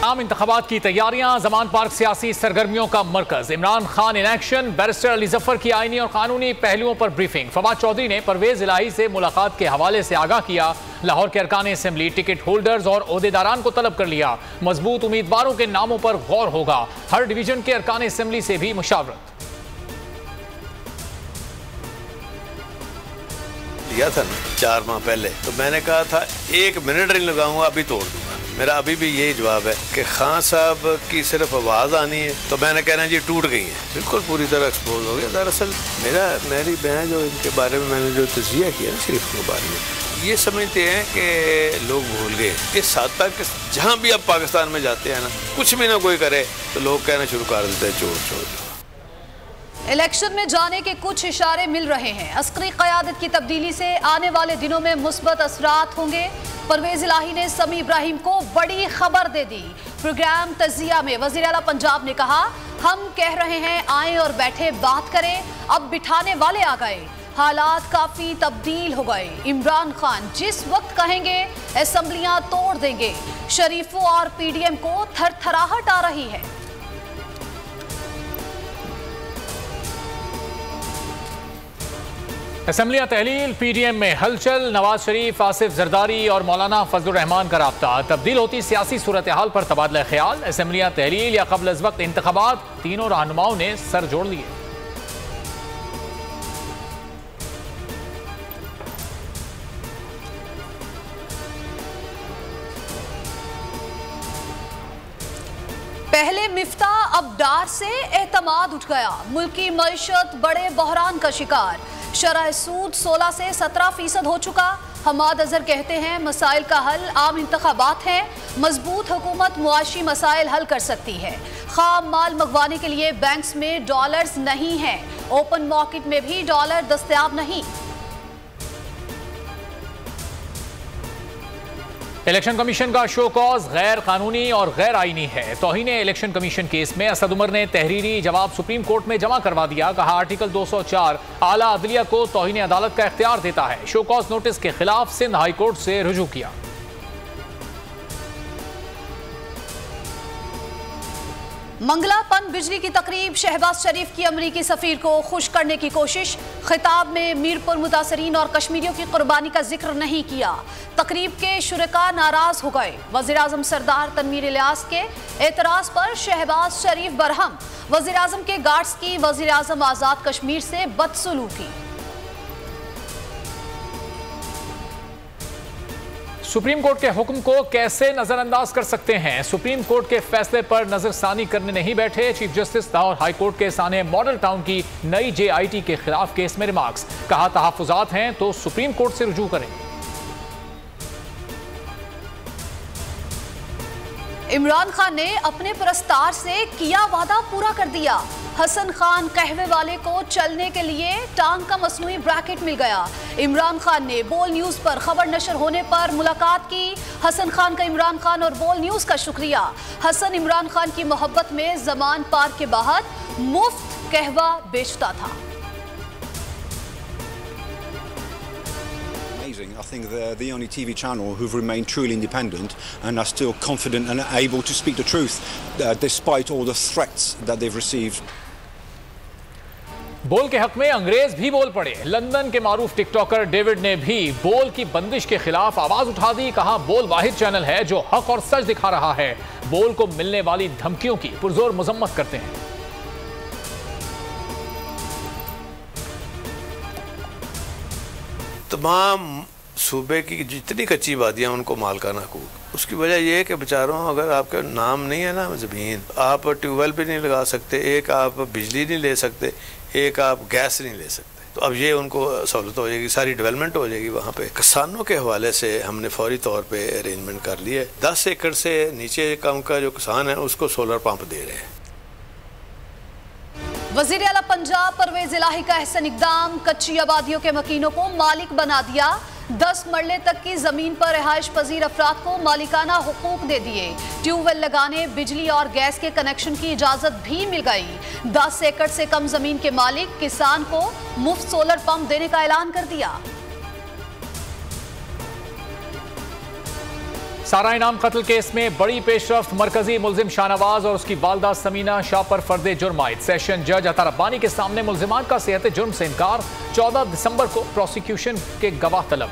आम इंतखाबात की तैयारियां, जमान पार्क सियासी सरगर्मियों का मरकज। Imran Khan in action, barrister Ali Zafar की आईनी और कानूनी पहलुओं पर ब्रीफिंग। फवाद चौधरी ने परवेज इलाही से मुलाकात के हवाले से आगाह किया। लाहौर के अरकान असेंबली टिकट होल्डर्स और ओहदेदारान को तलब कर लिया। मजबूत उम्मीदवारों के नामों पर गौर होगा। हर डिवीजन के अरकान असेंबली से भी मुशावरत। लिया था ना 4 माह पहले, तो मैंने कहा था 1 मिनट नहीं लगाऊंगा, अभी तोड़ दूंगा। मेरा अभी भी यही जवाब है कि खान साहब की सिर्फ आवाज़ आनी है तो मैंने कहना जी टूट गई है, बिल्कुल पूरी तरह एक्सपोज हो गया। दरअसल मेरी बहन जो इनके बारे में मैंने जो तजिया किया ना शरीफ के बारे में, ये समझते हैं कि लोग भूल गए। इस हद तक जहाँ भी अब पाकिस्तान में जाते हैं ना, कुछ भी ना कोई करे तो लोग कहना शुरू कर देते हैं चोर चोर। इलेक्शन में जाने के कुछ इशारे मिल रहे हैं। अस्करी क़यादत की तब्दीली से आने वाले दिनों में मुस्बत असरात होंगे। परवेज इलाही ने समी इब्राहिम को बड़ी खबर दे दी। प्रोग्राम तजिया में वज़ीर आला पंजाब ने कहा, हम कह रहे हैं आए और बैठे बात करें, अब बिठाने वाले आ गए। हालात काफी तब्दील हो गए। इमरान खान जिस वक्त कहेंगे असेंबलियां तोड़ देंगे। शरीफों और पीडीएम को थरथराहट आ रही है। असेंबलियां तहलील, पीडीएम में हलचल। नवाज शरीफ, आसिफ जरदारी और मौलाना फजलुर रहमान का राब्ता। तब्दील होती सियासी सूरत हाल पर तबादला ख्याल। असेंबलियां तहलील या कबल अज वक्त इंतखाबात, तीनों रहनुमाओं ने सर जोड़ लिए। पहले मिफ्ता, अब डार से एतमाद उठ गया। मुल्की मईशत बड़े बहरान का शिकार। शरह सूद 16 से 17% हो चुका। हमाद अजहर कहते हैं मसाइल का हल आम इंतखाबात हैं। मजबूत हुकूमत मुआशी मसाइल हल कर सकती है। खाम माल मंगवाने के लिए बैंक्स में डॉलर्स नहीं हैं। ओपन मार्केट में भी डॉलर दस्तयाब नहीं। इलेक्शन कमीशन का शो कॉज गैर कानूनी और गैर आईनी है। तौहीन इलेक्शन कमीशन केस में असद उमर ने तहरीरी जवाब सुप्रीम कोर्ट में जमा करवा दिया। कहा, आर्टिकल 204 आला अदलिया को तौहीन अदालत का इख्तियार देता है। शो कॉज नोटिस के खिलाफ सिंध हाई कोर्ट से रुजू किया। मंगला पन बिजली की तकरीब। शहबाज शरीफ की अमरीकी सफीर को खुश करने की कोशिश। खिताब में मीरपुर मुतासरीन और कश्मीरियों की कुर्बानी का जिक्र नहीं किया। तकरीब के शुरका नाराज हो गए। वज़ीर आज़म सरदार तनवीर इलियास के एतराज पर शहबाज शरीफ बरहम। वज़ीर आज़म के गार्ड्स की वज़ीर आज़म आज़ाद कश्मीर से बदसलूकी। सुप्रीम कोर्ट के हुक्म को कैसे नजरअंदाज कर सकते हैं? सुप्रीम कोर्ट के फैसले पर नजरसानी करने नहीं बैठे। Chief justice Lahore high court के सामने मॉडल टाउन की नई JIT के खिलाफ केस में रिमार्क्स। कहा, तहफ्फुजात हैं तो सुप्रीम कोर्ट से रुजू करें। इमरान खान ने अपने परस्तार से किया वादा पूरा कर दिया। हसन खान कहवे वाले को चलने के लिए टांग का मसनूई ब्रैकेट मिल गया। इमरान खान ने बोल न्यूज पर खबर नशर होने पर मुलाकात की। हसन खान का इमरान खान और बोल न्यूज का शुक्रिया। हसन इमरान खान की मोहब्बत में जमान पार्क के बाहर मुफ्त कहवा बेचता था। I think they're the only TV channel who've remained truly independent and are still confident and able to speak the truth despite all the threats that they've received. बोल के हक में अंग्रेज भी बोल पड़े। लंदन के मारूफ टिकटॉकर डेविड ने भी बोल की बंदिश के खिलाफ आवाज उठा दी। कहा, बोल वाहिद चैनल है जो हक और सच दिखा रहा है। बोल को मिलने वाली धमकियों की पुरजोर मजम्मत करते हैं। तमाम सूबे की जितनी कच्ची वादियाँ उनको मालकाना हकूक। उसकी वजह यह है कि बेचारों, अगर आपका नाम नहीं है ना ज़मीन, आप ट्यूबवेल भी नहीं लगा सकते, एक आप बिजली नहीं ले सकते, एक आप गैस नहीं ले सकते। तो अब ये उनको सहूलत हो जाएगी, सारी डेवलपमेंट हो जाएगी वहाँ पे। किसानों के हवाले से हमने फौरी तौर पे अरेंजमेंट कर लिए। 10 एकड़ से नीचे कम का जो किसान है उसको सोलर पंप दे रहे हैं। वज़ीर आला पंजाब परवेज इलाही का अहसन इक़दाम। कच्ची आबादियों के मकीनों को मालिक बना दिया। 10 मरले तक की जमीन पर रिहाइश पजीर अफराद को मालिकाना हुकूक दे दिए। ट्यूबवेल लगाने, बिजली और गैस के कनेक्शन की इजाजत भी मिल गई। 10 एकड़ से कम जमीन के मालिक किसान को मुफ्त सोलर पंप देने का ऐलान कर दिया। सारा इनाम कत्ल केस में बड़ी पेशरफ्त, मरकजी मुलजिम शाहनवाज और उसकी वालदा समीना शाह पर फर्दे जुर्म आयद। सेशन जज अता रब्बानी के सामने मुलजिमान का सेहत जुर्म से इनकार। 14 दिसंबर को प्रोसिक्यूशन के गवाह तलब।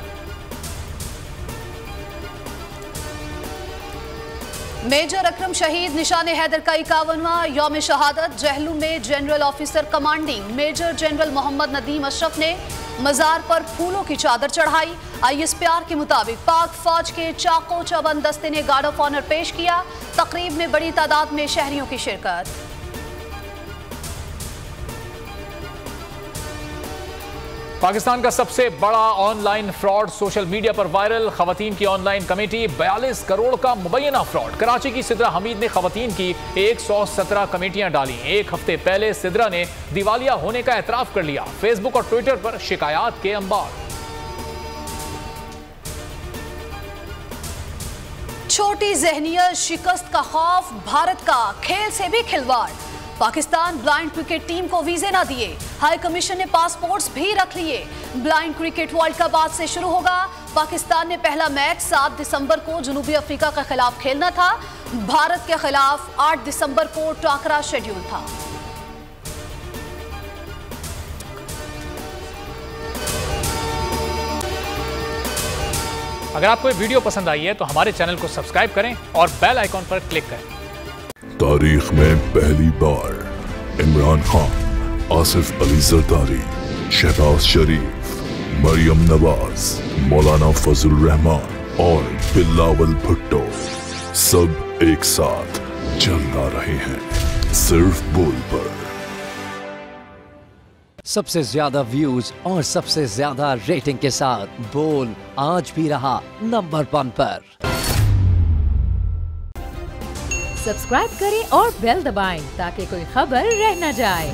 मेजर अकरम शहीद निशान हैदर का 51वां यौम शहादत। जहलू में general officer commanding major general Mohammad Nadeem Ashraf ने मजार पर फूलों की चादर चढ़ाई। ISPR के मुताबिक पाक फौज के चाको चौबंद दस्ते ने गार्ड ऑफ ऑनर पेश किया। तकरीब में बड़ी तादाद में शहरियों की शिरकत। पाकिस्तान का सबसे बड़ा ऑनलाइन फ्रॉड सोशल मीडिया पर वायरल। खवातीन की ऑनलाइन कमेटी 42 करोड़ का मुबैना फ्रॉड। कराची की सिद्रा हमीद ने खवातीन की 117 कमेटियां डाली। एक हफ्ते पहले सिद्रा ने दिवालिया होने का एतराफ कर लिया। फेसबुक और ट्विटर पर शिकायत के अंबार। छोटी जहनियत, शिकस्त का खौफ, भारत का खेल से भी खिलवाड़। पाकिस्तान ब्लाइंड क्रिकेट टीम को वीजे ना दिए। हाई कमीशन ने पासपोर्ट्स भी रख लिए। ब्लाइंड क्रिकेट वर्ल्ड कप आज से शुरू होगा। पाकिस्तान ने पहला मैच 7 दिसंबर को जनूबी अफ्रीका के खिलाफ खेलना था। भारत के खिलाफ 8 दिसंबर को टाकरा शेड्यूल था। अगर आपको ये वीडियो पसंद आई है तो हमारे चैनल को सब्सक्राइब करें और बेल आइकॉन पर क्लिक करें। तारीख में पहली बार इमरान खान, आसिफ अली जरदारी, शहबाज शरीफ, मरियम नवाज, मौलाना फजल रहमान और बिलावल भुट्टो सब एक साथ चल रहे हैं सिर्फ बोल पर। सबसे ज्यादा व्यूज और सबसे ज्यादा रेटिंग के साथ बोल आज भी रहा नंबर 1 पर। सब्सक्राइब करें और बेल दबाएं ताकि कोई खबर रह न जाए।